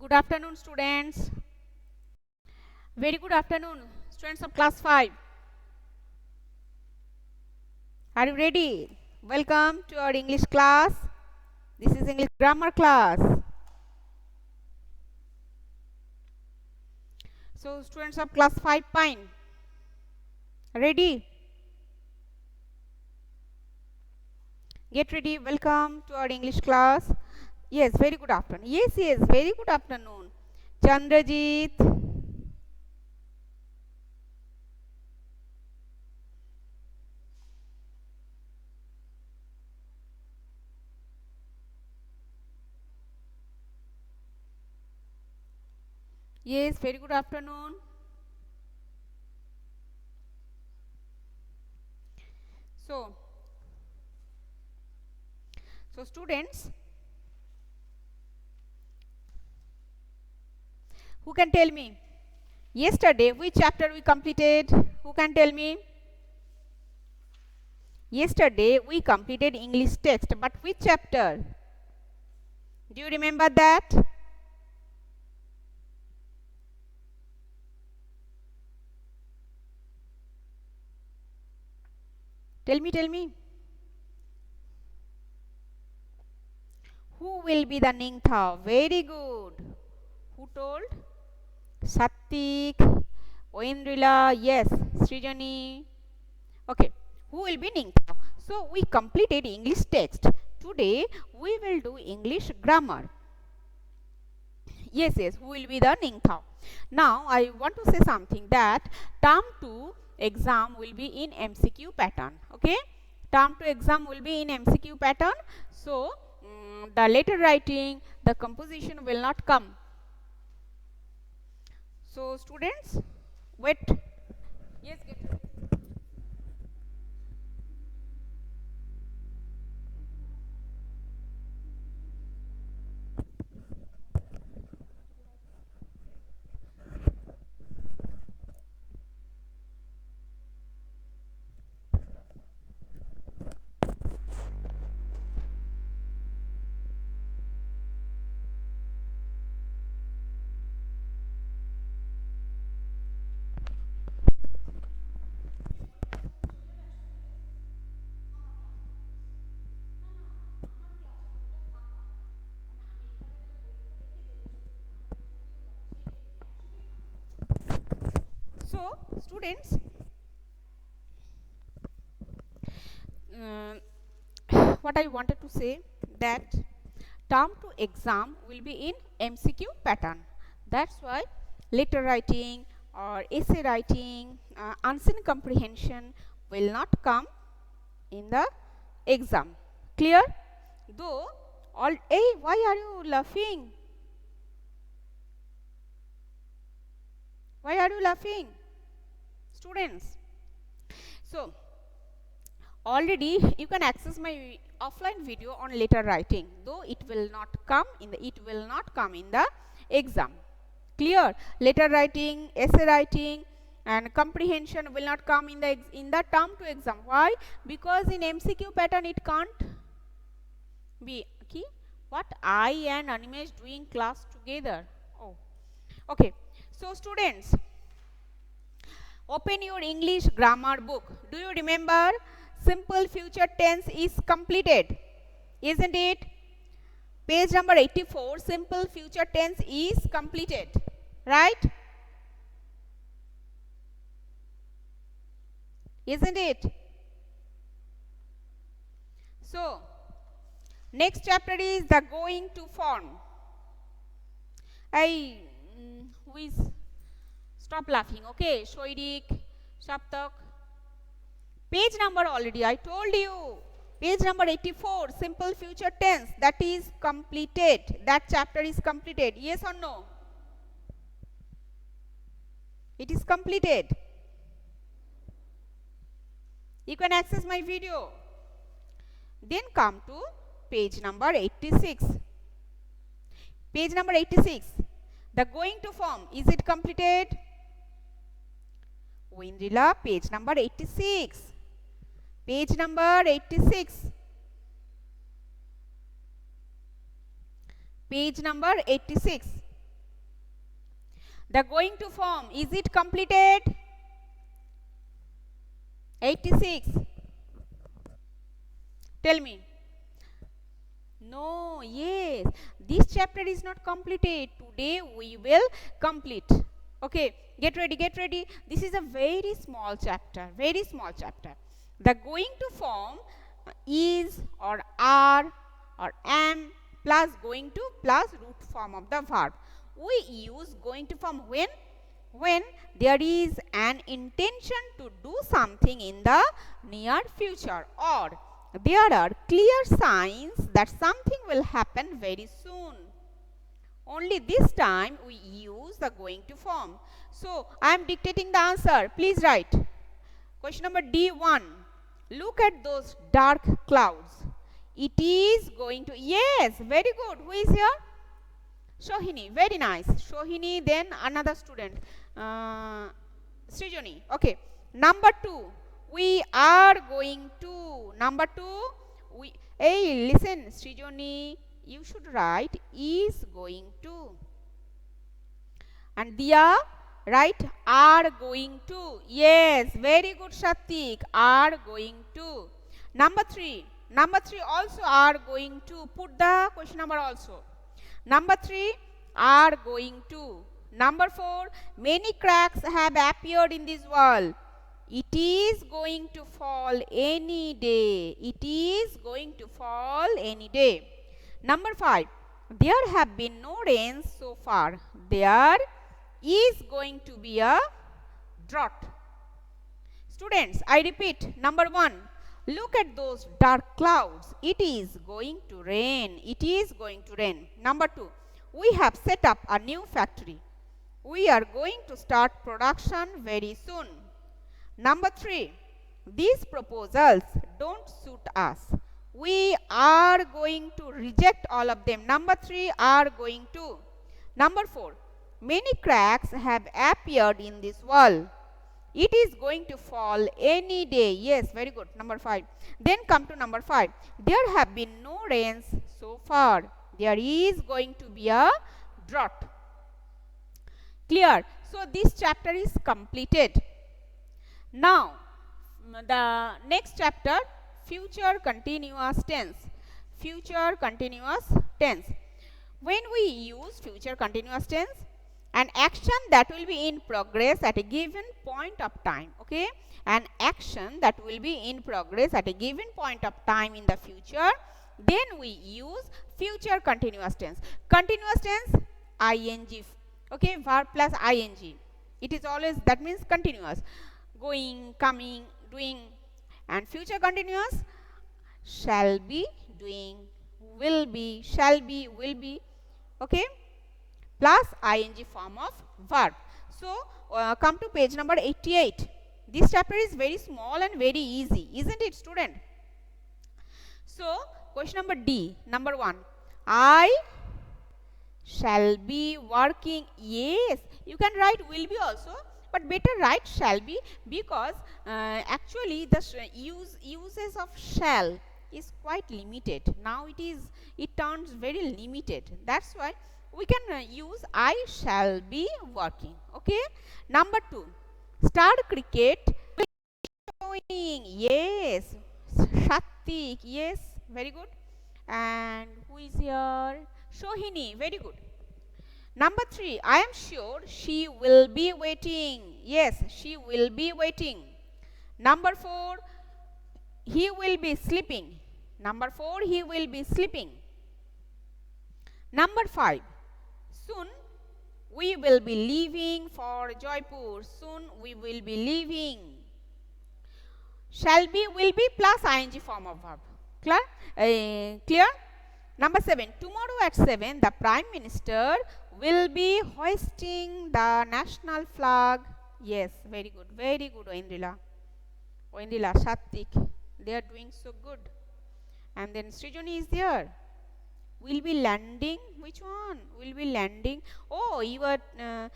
Good afternoon, students. Very good afternoon, students of class 5. Are you ready? Welcome to our English class. This is English grammar class. So, students of class 5 Pine, ready? Get ready. Welcome to our English class. Yes, very good afternoon. Yes, very good afternoon. Chandrajit. Yes, very good afternoon. So students, who can tell me? Yesterday, which chapter we completed? Who can tell me? Yesterday, we completed English text, but which chapter? Do you remember that? Tell me. Who will be the Ningthao? Very good. Who told? Satik, Oindrila, yes, Srijani. Okay, who will be Ningthao? So, we completed English text. Today, we will do English grammar. Yes, who will be the Ningthao? Now, I want to say something that term 2 exam will be in MCQ pattern. Okay, term 2 exam will be in MCQ pattern. So, the letter writing, the composition will not come. So, students, wait. Yes, get ready. So, students, what I wanted to say that term 2 exam will be in MCQ pattern. That's why letter writing or essay writing, unseen comprehension will not come in the exam. Clear? Though, all, hey, why are you laughing? Why are you laughing? Students. So, already you can access my offline video on letter writing, though it will not come in the exam. Clear? Letter writing, essay writing and comprehension will not come in the term 2 exam. Why? Because in MCQ pattern it can't be. Okay, what I and Animesh doing class together. Oh, okay. So students, open your English grammar book. Do you remember simple future tense is completed, isn't it? Page number 84, simple future tense is completed, right? Isn't it? So, next chapter is the going to form. Who is, stop laughing, okay? Shoirik, Saptak. Page number already, I told you. Page number 84, simple future tense, that is completed. That chapter is completed. Yes or no? It is completed. You can access my video. Then come to page number 86. Page number 86. The going to form, is it completed? Windrila, page number 86. Page number 86. Page number 86. The going to form, is it completed? 86. Tell me. No, yes. This chapter is not completed. Today we will complete. Okay, get ready, get ready. This is a very small chapter, very small chapter. The going to form is or are or am plus going to plus root form of the verb. We use going to form when there is an intention to do something in the near future, or there are clear signs that something will happen very soon. Only this time we use the going to form. So, I am dictating the answer. Please write. Question number D1. Look at those dark clouds. It is going to, yes, very good. Who is here? Shohini, very nice. Shohini, then another student. Srijani, okay. Number 2. We are going to. Number 2. Hey, listen, Srijani, you should write is going to. And Diya, write are going to. Yes, very good, Shatik. Are going to. Number 3. Number 3 also are going to. Put the question number also. Number 3 are going to. Number 4, many cracks have appeared in this wall. It is going to fall any day. It is going to fall any day. Number 5, there have been no rains so far. There is going to be a drought. Students, I repeat, number 1, look at those dark clouds. It is going to rain. It is going to rain. Number 2, we have set up a new factory. We are going to start production very soon. Number 3, these proposals don't suit us. We are going to reject all of them. Number 3, are going to. Number 4, many cracks have appeared in this wall. It is going to fall any day. Yes, very good. Number 5. Then come to number 5. There have been no rains so far. There is going to be a drought. Clear? So, this chapter is completed. Now, the next chapter, future continuous tense. Future continuous tense. When we use future continuous tense, an action that will be in progress at a given point of time, okay, an action that will be in progress at a given point of time in the future, then we use future continuous tense. Continuous tense, ing, okay, verb plus ing. It is always, that means continuous, going, coming, doing. And future continuous, shall be, doing, will be, shall be, will be, okay, plus ing form of verb. So, come to page number 88. This chapter is very small and very easy, isn't it, student? So, question number D, number 1. I shall be working. Yes, you can write will be also, but better write shall be, because actually the uses of shall is quite limited. Now it turns very limited. That's why we can use I shall be working. Okay. Number 2, start cricket showing. Yes, Shatik. Yes, very good. And who is here? Shohini. Very good. Number 3, I am sure she will be waiting. Yes, she will be waiting. Number 4, he will be sleeping. Number 4, he will be sleeping. Number 5, soon we will be leaving for Jaipur. Soon we will be leaving. Shall be, will be plus ing form of verb. Clear? Clear? Number 7, tomorrow at 7, the Prime Minister will be hoisting the national flag. Yes, very good, Oindrila. Oindrila, Shatik, they are doing so good. And then Srijani is there. Will be landing. Which one? Will be landing. Oh, you are.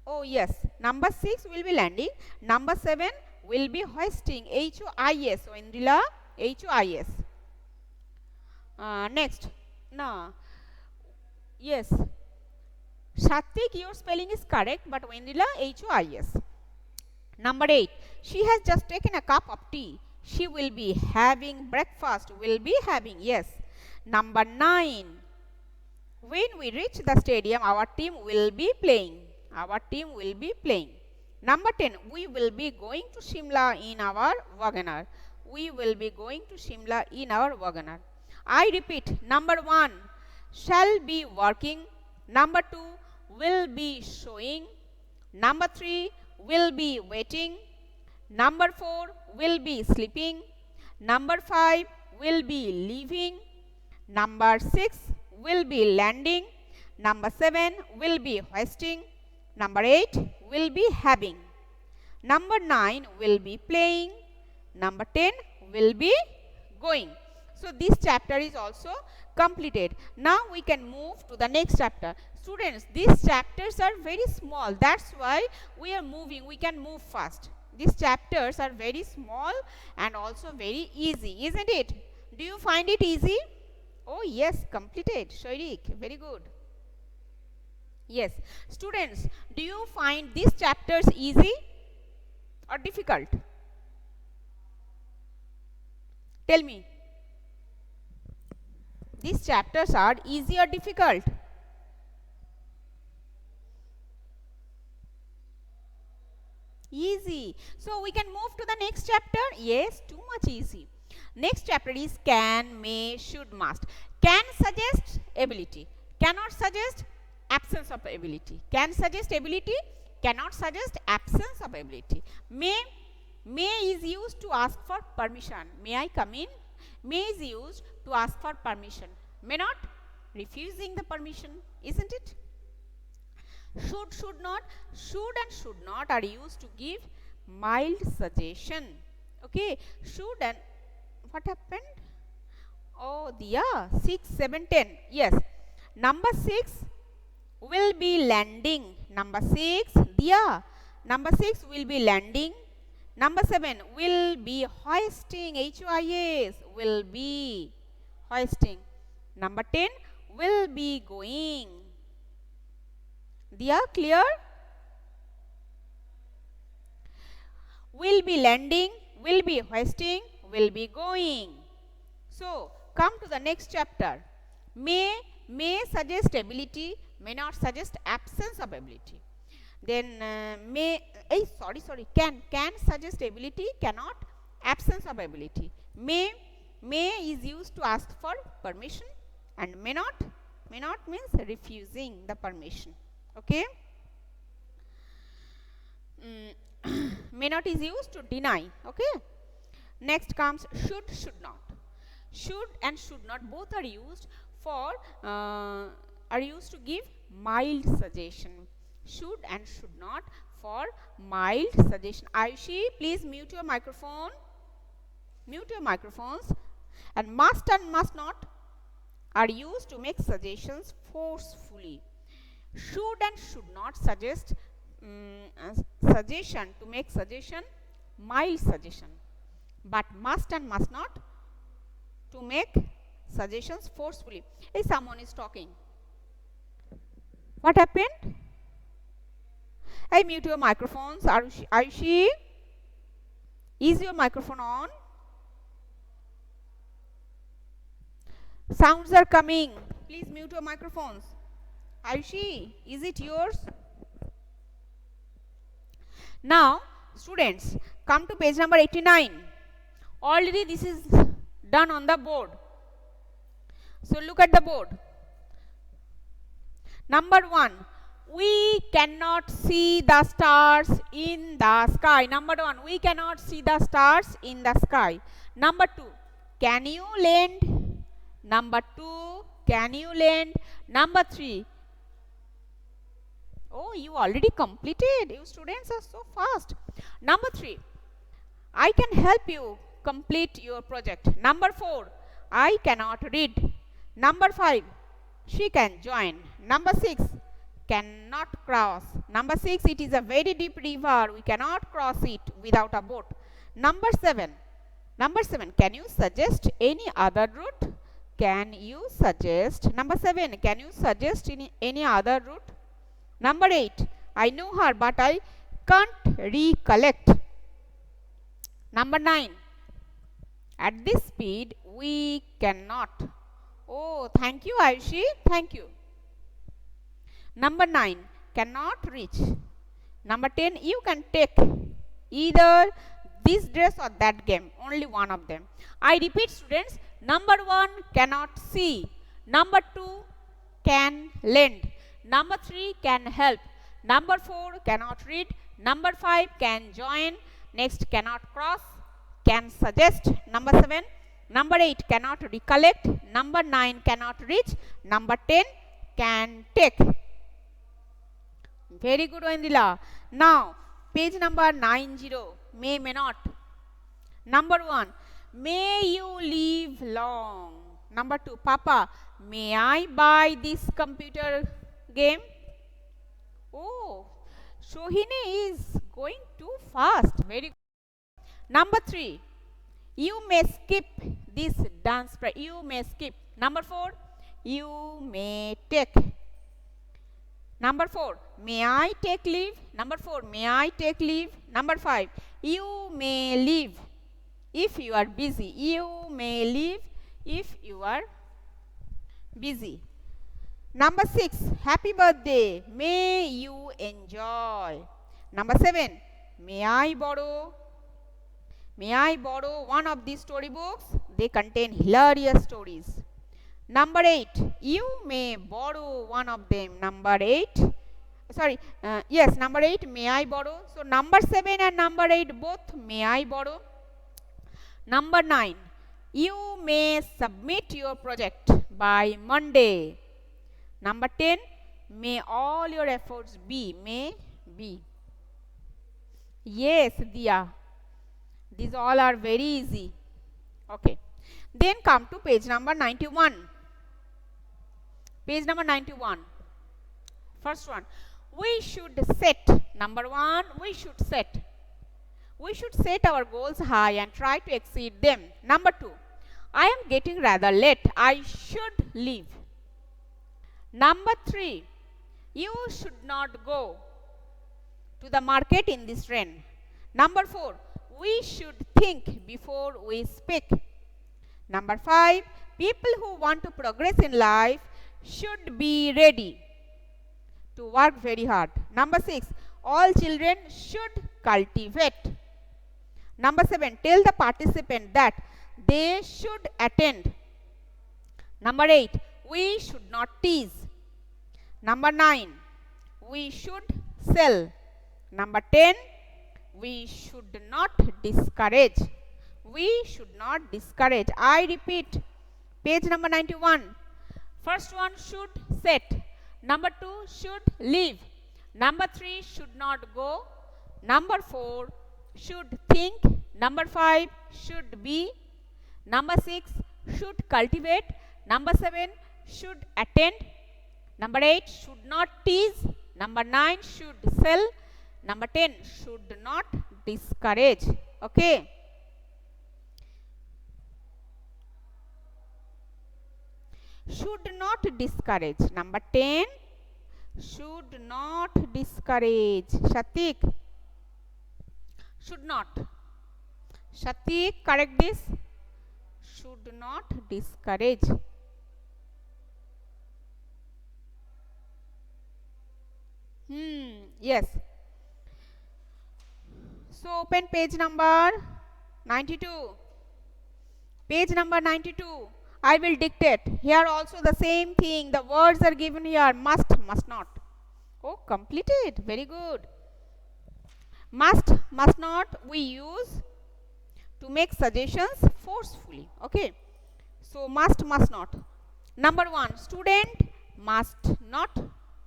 Oh, yes. Number 6 will be landing. Number 7 will be hoisting. H-O-I-S. Oindrila, H-O-I-S. Next. No. Yes. Satvik, your spelling is correct, but Vendila, H-O-I-S. Number 8. She has just taken a cup of tea. She will be having breakfast. Will be having, yes. Number 9. When we reach the stadium, our team will be playing. Our team will be playing. Number 10. We will be going to Shimla in our Wagoner. We will be going to Shimla in our Wagoner. I repeat. Number 1. Shall be working. Number 2. Will be showing. Number 3. Will be waiting. Number 4. Will be sleeping. Number 5. Will be leaving. Number 6. Will be landing. Number 7. Will be hoisting. Number 8. Will be having. Number 9. Will be playing. Number 10. Will be going. So this chapter is also completed. Now we can move to the next chapter. Students, these chapters are very small. That's why we are moving. We can move fast. These chapters are very small and also very easy, isn't it? Do you find it easy? Oh yes, completed. Shairik, very good. Yes. Students, do you find these chapters easy or difficult? Tell me. These chapters are easy or difficult? Easy. So we can move to the next chapter. Yes, too much easy. Next chapter is can, may, should, must. Can suggest ability. Cannot suggest absence of ability. Can suggest ability. Cannot suggest absence of ability. May is used to ask for permission. May I come in? May is used to ask for permission. May not, refusing the permission, isn't it? Should not. Should and should not are used to give mild suggestion. Okay. Should and what happened? Oh, yeah. 6, 7, 10. Yes. Number 6 will be landing. Number 6, yeah. Number 6 will be landing. Number 7 will be hoisting. H-O-I-S. Will be hoisting. Number 10 will be going. They are clear? Will be landing, will be hoisting, will be going. So, come to the next chapter. May suggest ability, may not suggest absence of ability. Then can suggest ability, cannot absence of ability. May is used to ask for permission, and may not means refusing the permission. Okay. May not is used to deny. Okay. Next comes should not. Should and should not both are used for are used to give mild suggestion. Should and should not for mild suggestion. Ayushi, please mute your microphone. Mute your microphones. And must not are used to make suggestions forcefully. Should and should not suggest suggestion to make suggestion mild suggestion, but must and must not to make suggestions forcefully. If someone is talking, what happened? I mute your microphones. Ayushi, is your microphone on? Sounds are coming. Please mute your microphones. Ayushi, is it yours? Now, students, come to page number 89. Already this is done on the board. So, look at the board. Number 1, we cannot see the stars in the sky. Number 1, we cannot see the stars in the sky. Number 2, can you lend? Number 2, can you lend? Number 3, oh, you already completed. You students are so fast. Number 3, I can help you complete your project. Number 4, I cannot read. Number 5, she can join. Number 6, cannot cross. Number 6, it is a very deep river. We cannot cross it without a boat. Number 7, can you suggest any other route? Can you suggest? Number 7, can you suggest any other route? Number 8, I know her but I can't recollect. Number 9, at this speed we cannot. Oh, thank you Ayushi, thank you. Number 9, cannot reach. Number 10, you can take either this dress or that game, only one of them. I repeat students, number 1, cannot see. Number 2, can lend. Number 3, can help. Number 4, cannot read. Number 5, can join. Next, cannot cross. Can suggest. Number 7, number 8, cannot recollect. Number 9, cannot reach. Number 10, can take. Very good, Wendila. Now, page number 90, may not. Number 1, may you live long. Number 2, Papa, may I buy this computer game? Oh, Shohini is going too fast. Very good. Number 3, you may skip this dance. You may skip. Number 4, you may take. Number 4, may I take leave? Number 4, may I take leave? Number 5, you may leave if you are busy. You may leave if you are busy. Number 6, happy birthday. May you enjoy. Number 7, may I borrow? May I borrow one of these storybooks? They contain hilarious stories. Number 8, you may borrow one of them. Number 8, yes, number 8, may I borrow? So, number 7 and number 8 both may I borrow. Number 9, you may submit your project by Monday. Number 10, may all your efforts be, may be. Yes, Diya, these all are very easy. Okay. Then come to page number 91. Page number 91. First one, we should set. Number 1, we should set. We should set our goals high and try to exceed them. Number 2, I am getting rather late. I should leave. Number 3, you should not go to the market in this rain. Number 4, we should think before we speak. Number 5, people who want to progress in life should be ready to work very hard. Number 6, all children should cultivate. Number 7, tell the participant that they should attend. Number 8, we should not tease. Number 9, we should sell. Number 10, we should not discourage. We should not discourage. I repeat, page number 91. First one, should set. Number 2, should leave. Number 3, should not go. Number 4, should think. Number 5, should be. Number 6, should cultivate. Number 7, should attend. Number 8, should not tease. Number 9, should sell. Number 10, should not discourage. Okay. Should not discourage. Number 10, should not discourage. Shatik, should not. Shatik, correct this. Should not discourage. Yes. So, open page number 92. Page number 92. I will dictate. Here also the same thing. The words are given here. Must, must not. Oh, completed. Very good. Must, must not we use to make suggestions forcefully. Okay. So, must, must not. Number 1. Student must not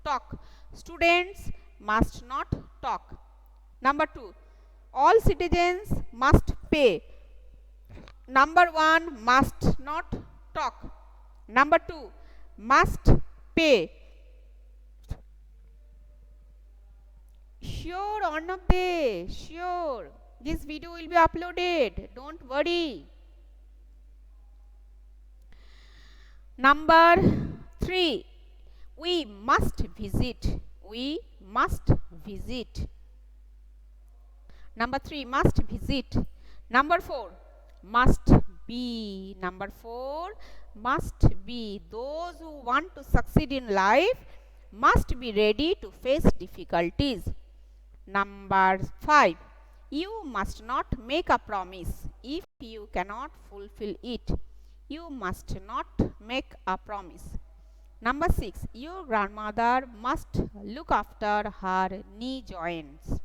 talk. Students must not talk. Number 2. All citizens must pay. Number 1, must not talk. Number 2, must pay. Sure, Arnabde, sure. This video will be uploaded. Don't worry. Number 3, we must visit. We must visit. Number 3, must visit. Number 4, must be. Number 4, must be. Those who want to succeed in life must be ready to face difficulties. Number 5, you must not make a promise if you cannot fulfill it. You must not make a promise. Number 6, your grandmother must look after her knee joints.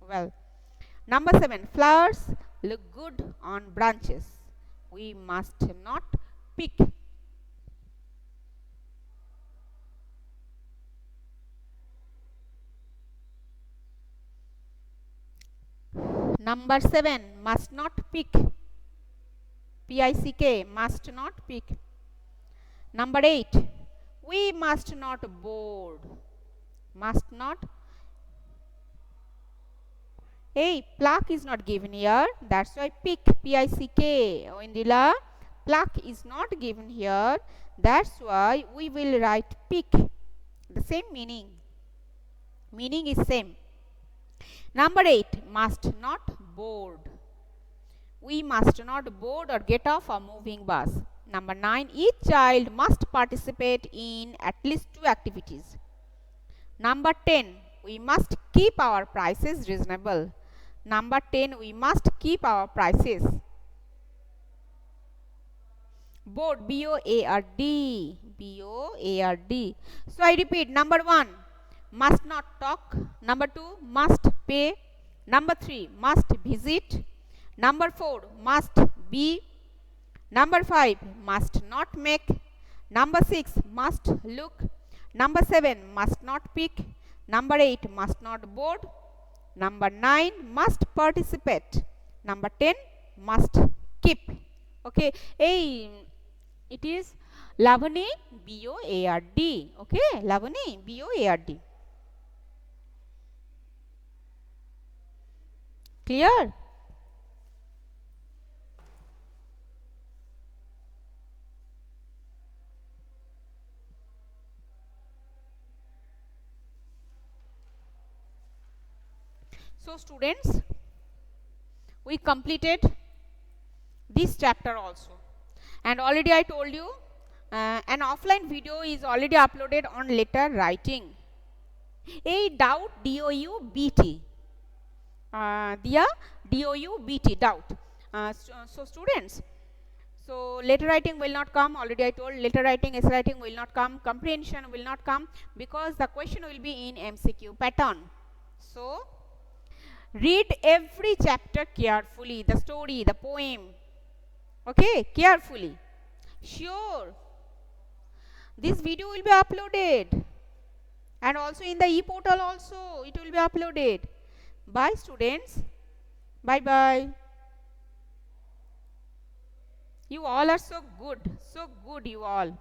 Well, number 7, flowers look good on branches. We must not pick. Number 7, must not pick. P-I-C-K, must not pick. Number 8, we must not board. Must not. Hey, pluck is not given here. That's why pick, P-I-C-K. Oh, Indila, pluck is not given here. That's why we will write pick. The same meaning. Meaning is same. Number 8, must not board. We must not board or get off a moving bus. Number 9, each child must participate in at least 2 activities. Number 10, we must keep our prices reasonable. Number 10, we must keep our prices. Board, B-O-A-R-D. B-O-A-R-D. So I repeat, number 1, must not talk. Number 2, must pay. Number 3, must visit. Number 4, must be. Number 5, must not make. Number 6, must look. Number 7, must not pick. Number 8, must not board. Number 9, must participate. Number 10, must keep. Okay, it is Lavani, B-O-A-R-D. Okay, Lavani, B-O-A-R-D. Clear? So students, we completed this chapter also, and already I told you an offline video is already uploaded on letter writing. A doubt, D-O-U-B-T. Dia, D-O-U-B-T, doubt. So students, so letter writing will not come. Already I told, letter writing, essay writing will not come. Comprehension will not come because the question will be in MCQ pattern. So read every chapter carefully, the story, the poem. Okay, carefully. Sure. This video will be uploaded. And also in the e-portal also, it will be uploaded. Bye students. Bye-bye. You all are so good you all.